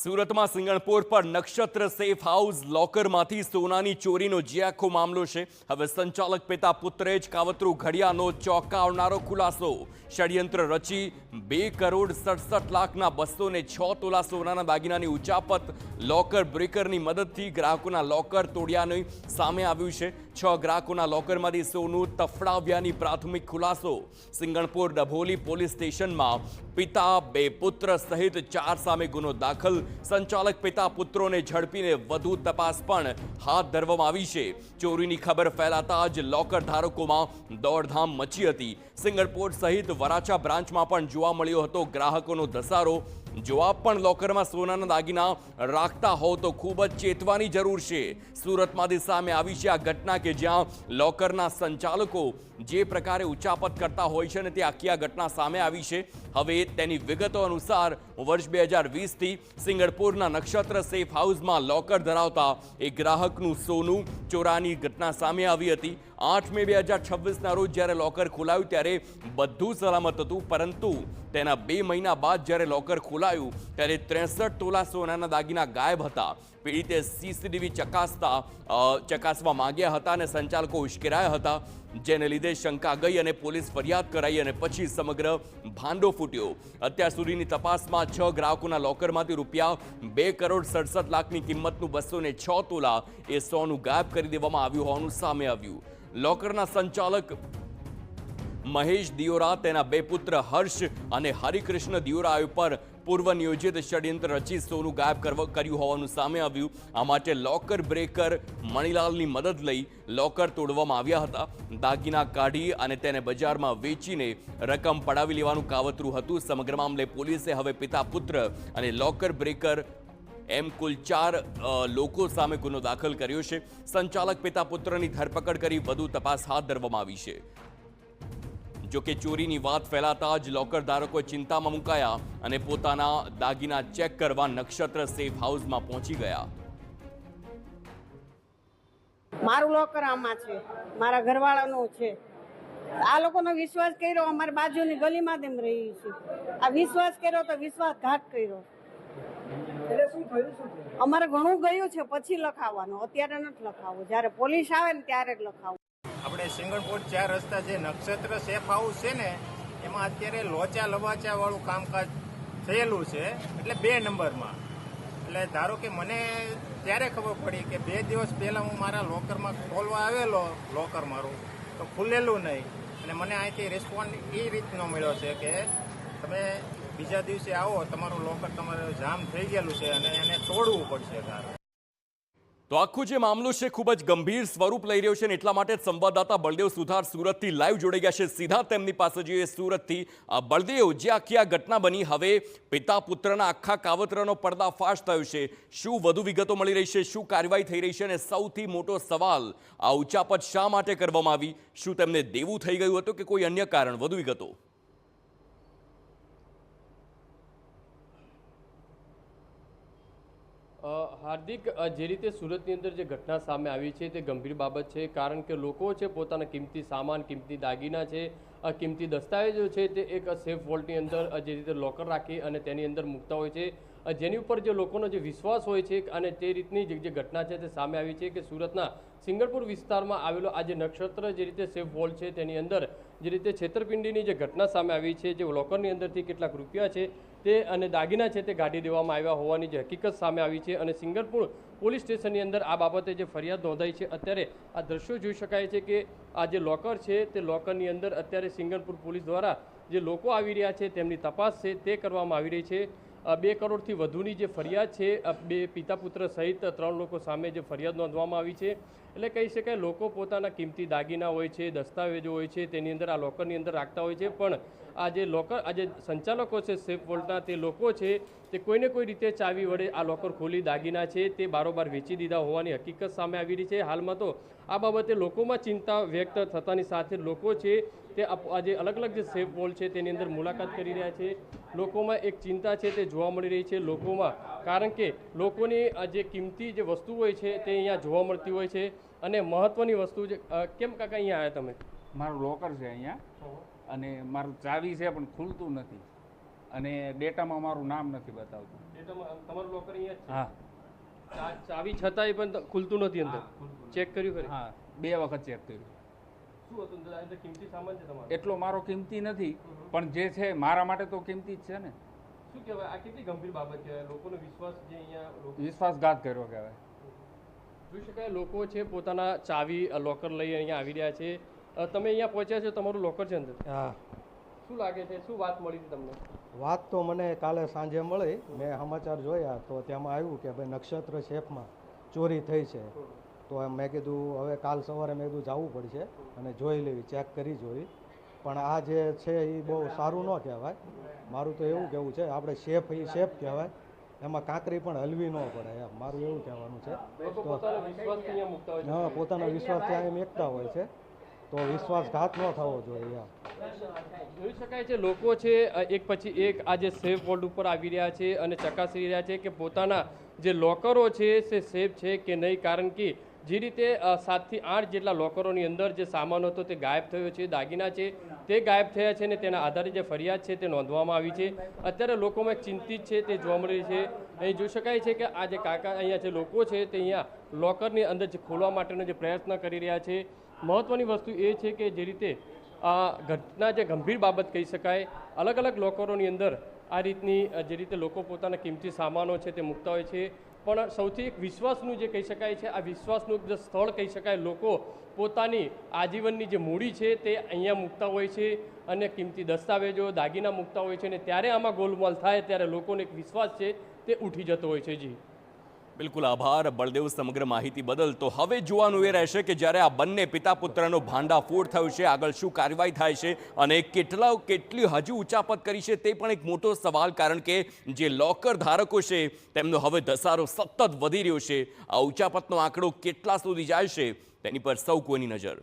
સુરતમાં સિંગણપોર પર નક્ષત્ર સેફ હાઉસ લોકરમાંથી સોનાની ચોરીનો જે આખો મામલો છે, હવે સંચાલક પિતા પુત્રે જ કાવતરું ઘડ્યાનો ચોંકાવનારો ખુલાસો. ષડયંત્ર રચી 2,67,00,000ના 206 તોલા સોનાના દાગીનાની ઉચાપત લોકર બ્રેકરની મદદથી ગ્રાહકોના લોકર તોડ્યાનું સામે આવ્યું છે. 6 ગ્રાહકોના લોકરમાંથી સોનું તફડાવ્યાની પ્રાથમિક ખુલાસો. સિંગણપોર ડભોલી પોલીસ સ્ટેશનમાં પિતા, 2 પુત્ર સહિત 4 સામે ગુનો દાખલ. સંચાલક પિતા પુત્રોને ઝડપીને વધુ તપાસ પણ હાથ ધરવામાં આવી છે. ચોરીની ખબર ફેલાતા જ લોકર ધારકોમાં દોડધામ મચી હતી. સિંગણપોર સહિત વરાછા બ્રાન્ચમાં પણ જોવા મળ્યો હતો ગ્રાહકોનો ધસારો. જો આપ પણ લોકરમાં સોનાના દાગીના રાખતા હો તો ખૂબ જ ચેતવાની જરૂર છે. સુરતમાંથી સામે આવી છે આ ઘટના કે જ્યાં લોકરના સંચાલકો જે પ્રકારે ઉચાપત કરતા હોય છે ને તે આખી આ ઘટના સામે આવી છે. હવે તેની વિગતો અનુસાર વર્ષ 2020થી સિંગણપુરના નક્ષત્ર સેફ હાઉસમાં લોકર ધરાવતા એક ગ્રાહકનું સોનું ચોરાની ઘટના સામે આવી હતી. 8 મે 2026ના રોજ જ્યારે લોકર ખોલાયું ત્યારે બધું સલામત હતું, પરંતુ તેના 2 મહિના બાદ જ્યારે લોકર ખોલાયું ત્યારે 63 તોલા સોનાના દાગીના ગાયબ હતા. પીડિતે સીસીટીવી ચકાસવા માંગ્યા હતા અને સંચાલકો ઉશ્કેરાયા હતા, જેને લીધે શંકા ગઈ અને પોલીસ ફરિયાદ કરાઈ અને પછી સમગ્ર ભાંડો ફૂટ્યો. અત્યાર સુધીની તપાસમાં 6 ગ્રાહકોના લોકરમાંથી રૂપિયા 2,67,00,000ની કિંમતનું 206 તોલા એ સોનું ગાયબ કરી દેવામાં આવ્યું હોવાનું સામે આવ્યું. લોકરના સંચાલક મહેશ દિયોરા, તેના 2 પુત્ર હર્ષ અને હરિકૃષ્ણ દિયોરા ઉપર પૂર્વ નિયોજિત ષડયંત્ર રચી સોનું ગાયબ કર્યું હોવાનું સામે આવ્યું. આ માટે લોકર બ્રેકર મણીલાલની મદદ લઈ લોકર તોડવામાં આવ્યા હતા. દાગીના કાઢી અને તેને બજારમાં વેચીને રકમ પડાવી લેવાનું કાવતરું હતું. સમગ્ર મામલે પોલીસે હવે પિતા પુત્ર અને લોકર બ્રેકર એમ કુલ 4 લોકો સામે ગુનો દાખલ કર્યો છે. સંચાલક પિતા પુત્રની ધરપકડ કરી વધુ તપાસ હાથ ધરવામાં આવી છે. જોકે ચોરીની વાત ફેલાતા જ લોકર ધારકો ચિંતામાં મુકાયા અને પોતાના દાગીના ચેક કરવા નક્ષત્ર સેફ હાઉસમાં પહોંચી ગયા. મારું લોકર આમાં છે, મારા ઘરવાળાનું છે. આ લોકોનો વિશ્વાસ કર્યો, અમારી બાજુની ગલીમાં તેમ રહી છે. આ વિશ્વાસ કર્યો તો વિશ્વાસઘાત કર્યો. એટલે શું થયું? અમારે ઘણું ગયું છે, પછી લખાવવાનું, અત્યારે નથી લખાવવું. જ્યારે પોલીસ આવે ને ત્યારે જ લખાવવું. આપણે સિંગણપોર 4 રસ્તા જે નક્ષત્ર સેફ હાઉસ છે ને, એમાં અત્યારે લોચા લવાચા વાળું કામકાજ થયેલું છે, એટલે 2 નંબરમાં. એટલે ધારો કે મને ત્યારે ખબર પડી કે 2 દિવસ પહેલાં હું મારા લોકરમાં ખોલવા આવેલો, લોકર મારું તો ખુલેલું નહીં, અને મને અહીંથી રિસ્પોન્ડ એ રીતનો મળ્યો છે કે તમે બીજા દિવસે આવો, તમારું લોકર તમારે જામ થઈ ગયેલું છે અને એને તોડવું પડશે. તો આખું જે મામલો છે ખૂબ જ ગંભીર સ્વરૂપ લઈ રહ્યો છે અને એટલા માટે જ સંવાદદાતા બળદેવ સુથાર સુરતથી લાઈવ જોડાઈ ગયા છે. સીધા તેમની પાસે જઈએ સુરતથી. બળદેવ, જે આખી આ ઘટના બની, હવે પિતા પુત્રના આખા કાવતરાનો પર્દાફાશ થયો છે, શું વધુ વિગતો મળી રહી છે, શું કાર્યવાહી થઈ રહી છે, અને સૌથી મોટો સવાલ, આ ઉચાપત શા માટે કરવામાં આવી? શું તેમને દેવું થઈ ગયું હતું કે કોઈ અન્ય કારણ? વધુ વિગતો. હાર્દિક, જે રીતે સુરતની અંદર જે ઘટના સામે આવી છે તે ગંભીર બાબત છે, કારણ કે લોકો છે પોતાના કિંમતી સામાન, કિંમતી દાગીના છે, કિંમતી દસ્તાવેજો છે તે એક સેફ વોલ્ટની અંદર જે રીતે લોકર રાખી અને તેની અંદર મૂકતા હોય છે, જેની ઉપર જે લોકોનો જે વિશ્વાસ હોય છે. અને તે રીતની જે ઘટના છે તે સામે આવી છે કે સુરતના સિંગણપુર વિસ્તારમાં આવેલો આ જે નક્ષત્ર જે રીતે સેફ વોલ્ટ છે તેની અંદર જે રીતે છેતરપિંડીની જે ઘટના સામે આવી છે, જે લોકરની અંદરથી કેટલાક રૂપિયા છે તે અને દાગીના છે તે કાઢી દેવામાં આવ્યા હોવાની જે હકીકત સામે આવી છે. અને સિંગણપુર પોલીસ સ્ટેશનની અંદર આ બાબતે જે ફરિયાદ નોંધાઈ છે, અત્યારે આ દ્રશ્યો જોઈ શકાય છે કે આ જે લોકર છે તે લોકરની અંદર અત્યારે સિંગણપુર પોલીસ દ્વારા જે લોકો આવી રહ્યા છે તેમની તપાસ છે તે કરવામાં આવી રહી છે. 2 કરોડથી વધુની જે ફરિયાદ છે, 2 પિતા પુત્ર સહિત 3 લોકો સામે જે ફરિયાદ નોંધવામાં આવી છે. એટલે કહી શકાય લોકો પોતાના કિંમતી દાગીના હોય છે, દસ્તાવેજો હોય છે, તેની અંદર આ લોકરની અંદર રાખતા હોય છે. પણ આ જે લોકર, આ જે સંચાલકો છે સેફ વોલ્ટના, તે લોકો છે તે કોઈને કોઈ રીતે ચાવી વડે આ લોકર ખોલી દાગીના છે તે બારોબાર વેચી દીધા હોવાની હકીકત સામે આવી રહી છે. હાલમાં તો આ બાબતે લોકોમાં ચિંતા વ્યક્ત થતાની સાથે લોકો છે તે આજે અલગ અલગ જે સેફ વોલ્ટ છે તેની અંદર મુલાકાત કરી રહ્યા છે. લોકોમાં એક ચિંતા છે તે જોવા મળી રહી છે લોકોમાં, કારણ કે લોકોની આ જે કિંમતી જે વસ્તુ હોય છે તે અહીંયા જોવા મળતી હોય છે. અને મહત્વની વસ્તુ છે, કેમ કાકા અહીંયા આવ્યા તમે? મારું લોકર છે અહીંયા અને મારું ચાવી છે પણ ખુલતું નથી. અને ડેટામાં મારું નામ નથી બતાવતું. તમારું લોકર અહીંયા જ હા છે. ચાવી છતાંય પણ ખુલતું નથી અંદર. ચેક કર્યું ખરી? હા 2 વખત ચેક કર્યું. શું હતું અંદર? કિંમતી સામાન છે તમારો? એટલો મારો કિંમતી નથી, પણ જે છે મારા માટે તો કિંમતી જ છે ને. શું કહેવાય, આ કેટલી ગંભીર બાબત કહેવાય? લોકોનો વિશ્વાસ જે અહીંયા વિશ્વાસઘાત કર્યો કહેવાય. જોઈ શકાય લોકો છે પોતાના ચાવી લોકર લઈ અહીંયા આવી રહ્યા છે. તમે અહીંયા પહોંચ્યા છો, તમારું લોકર છે અંદર. હા, શું લાગે છે, શું વાત મળી હતી તમને? વાત તો મને કાલે સાંજે મળી. મેં સમાચાર જોયા તો તેમાં આવ્યું કે ભાઈ નક્ષત્ર શેફમાં ચોરી થઈ છે. તો મેં કીધું હવે કાલ સવારે મેં કીધું જવું પડશે અને જોઈ લેવી, ચેક કરી જોઈ. પણ આ જે છે એ બહુ સારું ન કહેવાય. મારું તો એવું કહેવું છે, આપણે શેફ એ શેફ કહેવાય, એમાં કાંકરી પણ હલવી ન પડે એમ મારું એવું કહેવાનું છે. લોકો પોતાનો વિશ્વાસ અહીંયા મૂકતા હોય છે. હા, પોતાનો વિશ્વાસ ત્યાં મૂકતા હોય છે, તો વિશ્વાસઘાત ન થવો જોઈએ એમ. જોઈ શકાય છે લોકો છે એક પછી એક આ જે સેફ વોલ્ટ ઉપર આવી રહ્યા છે અને ચકાસી રહ્યા છે કે પોતાના જે લોકરો છે તે સેફ છે કે નહીં. કારણ કે જે રીતે 7 થી 8 જેટલા લોકરોની અંદર જે સામાન હતો તે ગાયબ થયો છે, દાગીના છે તે ગાયબ થયા છે, ને તેના આધારે જે ફરિયાદ છે તે નોંધવામાં આવી છે. અત્યારે લોકોમાં એક ચિંતિત છે તે જોવા મળી રહી છે. અહીં જોઈ શકાય છે કે આ જે કાકા અહીંયા જે લોકો છે તે અહીંયા લોકરની અંદર જે ખોલવા માટેનો જે પ્રયત્ન કરી રહ્યા છે. મહત્વની વસ્તુ એ છે કે જે રીતે આ ઘટના જે ગંભીર બાબત કહી શકાય, અલગ અલગ લોકરોની અંદર આ રીતની જે રીતે લોકો પોતાના કિંમતી સામાનો છે તે મૂકતા હોય છે. પણ સૌથી એક વિશ્વાસનું જે કહી શકાય છે, આ વિશ્વાસનું જે સ્થળ કહી શકાય, લોકો પોતાની આજીવનની જે મૂડી છે તે અહીંયા મૂકતા હોય છે અને કિંમતી દસ્તાવેજો, દાગીના મૂકતા હોય છે. અને ત્યારે આમાં ગોલમાલ થાય ત્યારે લોકોને એક વિશ્વાસ છે તે ઉઠી જતો હોય છે. જી બિલકુલ આભાર બળદેવ સમગ્ર માહિતી બદલ. તો હવે જોવાનું એ રહેશે કે જ્યારે આ બંને પિતા પુત્રનો ભાંડાફોડ થયો છે, આગળ શું કાર્યવાહી થાય છે અને કેટલી હજુ ઉચાપત કરી છે તે પણ એક મોટો સવાલ. કારણ કે જે લોકર ધારકો છે તેમનો હવે ધસારો સતત વધી રહ્યો છે. આ ઉચાપતનો આંકડો કેટલા સુધી જાય છે તેની પર સૌ કોઈની નજર.